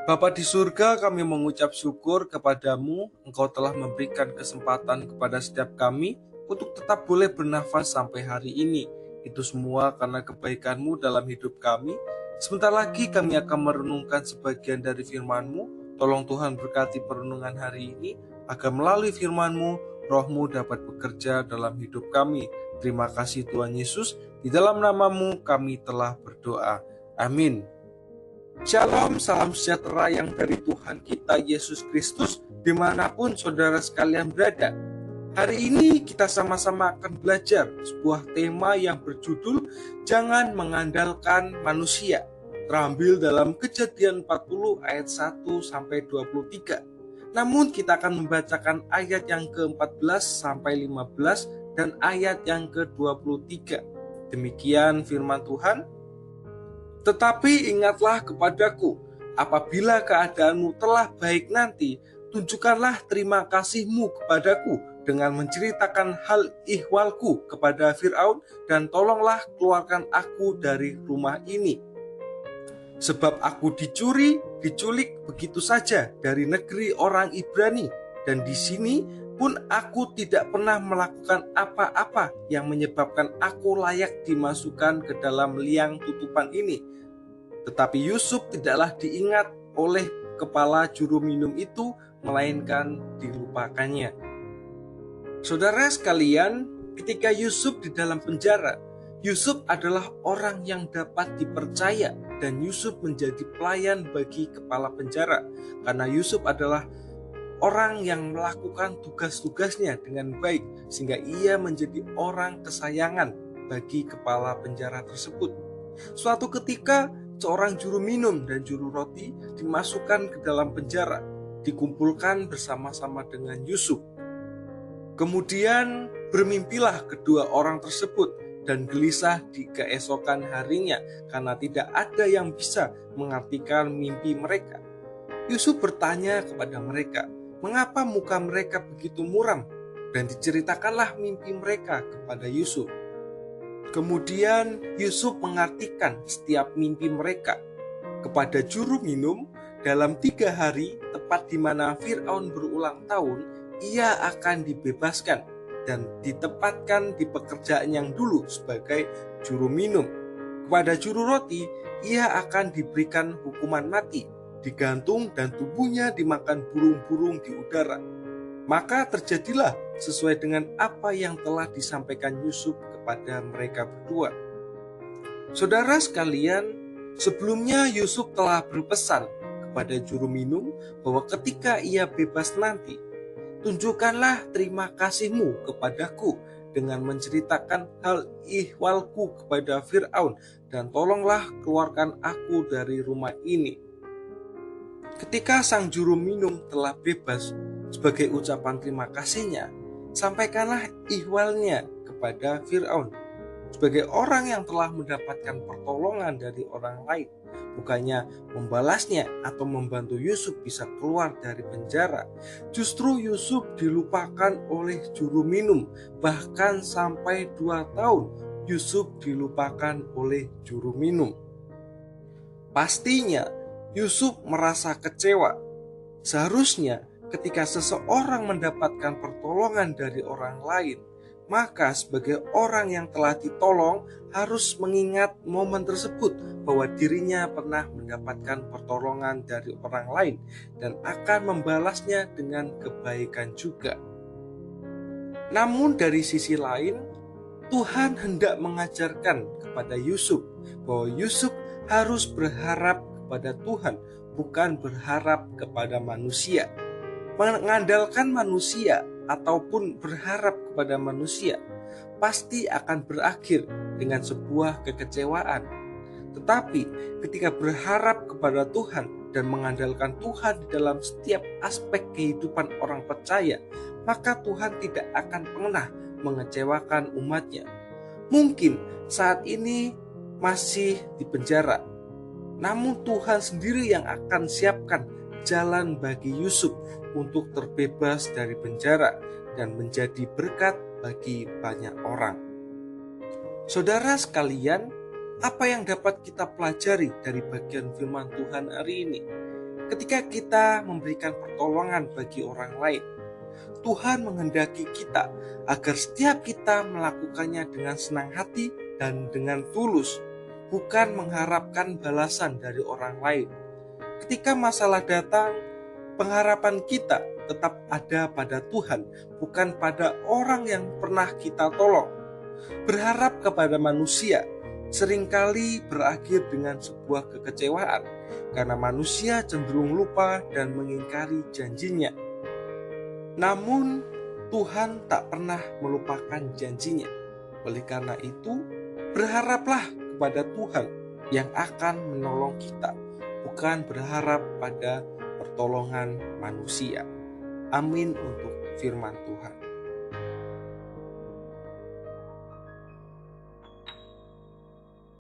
Bapa di surga, kami mengucap syukur kepadamu, Engkau telah memberikan kesempatan kepada setiap kami untuk tetap boleh bernafas sampai hari ini. Itu semua karena kebaikan-Mu dalam hidup kami. Sebentar lagi kami akan merenungkan sebagian dari firman-Mu. Tolong Tuhan berkati perenungan hari ini, agar melalui firman-Mu, Roh-Mu dapat bekerja dalam hidup kami. Terima kasih Tuhan Yesus, di dalam nama-Mu kami telah berdoa. Amin. Shalom, salam sejahtera yang dari Tuhan kita Yesus Kristus dimanapun saudara sekalian berada. Hari ini kita sama-sama akan belajar sebuah tema yang berjudul Jangan Mengandalkan Manusia, terambil dalam Kejadian 40 ayat 1-23. Namun kita akan membacakan ayat yang ke-14 sampai 15 dan ayat yang ke-23. Demikian firman Tuhan. Tetapi ingatlah kepadaku, apabila keadaanmu telah baik nanti, tunjukkanlah terima kasihmu kepadaku dengan menceritakan hal ihwalku kepada Firaun, dan tolonglah keluarkan aku dari rumah ini. Sebab aku diculik begitu saja dari negeri orang Ibrani, dan di sini pun aku tidak pernah melakukan apa-apa yang menyebabkan aku layak dimasukkan ke dalam liang tutupan ini. Tetapi Yusuf tidaklah diingat oleh kepala juru minum itu, melainkan dilupakannya. Saudara sekalian, ketika Yusuf di dalam penjara, Yusuf adalah orang yang dapat dipercaya, dan Yusuf menjadi pelayan bagi kepala penjara, karena Yusuf adalah orang yang melakukan tugas-tugasnya dengan baik, sehingga ia menjadi orang kesayangan bagi kepala penjara tersebut. Suatu ketika, seorang juru minum dan juru roti dimasukkan ke dalam penjara, dikumpulkan bersama-sama dengan Yusuf. Kemudian bermimpilah kedua orang tersebut, dan gelisah di keesokan harinya karena tidak ada yang bisa mengartikan mimpi mereka. Yusuf bertanya kepada mereka, mengapa muka mereka begitu muram? Dan diceritakanlah mimpi mereka kepada Yusuf. Kemudian Yusuf mengartikan setiap mimpi mereka kepada juru minum. Dalam 3 hari, tepat di mana Firaun berulang tahun, ia akan dibebaskan dan ditempatkan di pekerjaan yang dulu sebagai juru minum. Kepada juru roti, ia akan diberikan hukuman mati, digantung dan tubuhnya dimakan burung-burung di udara. Maka terjadilah sesuai dengan apa yang telah disampaikan Yusuf kepada mereka berdua. Saudara sekalian, sebelumnya Yusuf telah berpesan kepada juru minum bahwa ketika ia bebas nanti, tunjukkanlah terima kasihmu kepadaku dengan menceritakan hal ihwalku kepada Firaun, dan tolonglah keluarkan aku dari rumah ini. Ketika sang juru minum telah bebas, sebagai ucapan terima kasihnya, sampaikanlah ihwalnya kepada Firaun. Sebagai orang yang telah mendapatkan pertolongan dari orang lain, bukannya membalasnya atau membantu Yusuf bisa keluar dari penjara, justru Yusuf dilupakan oleh juru minum. Bahkan sampai 2 tahun Yusuf dilupakan oleh juru minum. Pastinya Yusuf merasa kecewa. Seharusnya ketika seseorang mendapatkan pertolongan dari orang lain, maka sebagai orang yang telah ditolong harus mengingat momen tersebut, bahwa dirinya pernah mendapatkan pertolongan dari orang lain dan akan membalasnya dengan kebaikan juga. Namun dari sisi lain, Tuhan hendak mengajarkan kepada Yusuf bahwa Yusuf harus berharap kepada Tuhan, bukan berharap kepada manusia. Mengandalkan manusia ataupun berharap kepada manusia pasti akan berakhir dengan sebuah kekecewaan. Tetapi ketika berharap kepada Tuhan dan mengandalkan Tuhan di dalam setiap aspek kehidupan orang percaya, maka Tuhan tidak akan pernah mengecewakan umatnya. Mungkin saat ini masih di penjara, namun Tuhan sendiri yang akan siapkan jalan bagi Yusuf untuk terbebas dari penjara dan menjadi berkat bagi banyak orang. Saudara sekalian, apa yang dapat kita pelajari dari bagian firman Tuhan hari ini? Ketika kita memberikan pertolongan bagi orang lain, Tuhan menghendaki kita agar setiap kita melakukannya dengan senang hati dan dengan tulus, bukan mengharapkan balasan dari orang lain. Ketika masalah datang, pengharapan kita tetap ada pada Tuhan, bukan pada orang yang pernah kita tolong. Berharap kepada manusia seringkali berakhir dengan sebuah kekecewaan, karena manusia cenderung lupa dan mengingkari janjinya. Namun, Tuhan tak pernah melupakan janjinya. Oleh karena itu, berharaplah kepada Tuhan yang akan menolong kita, bukan berharap pada pertolongan manusia. Amin untuk firman Tuhan.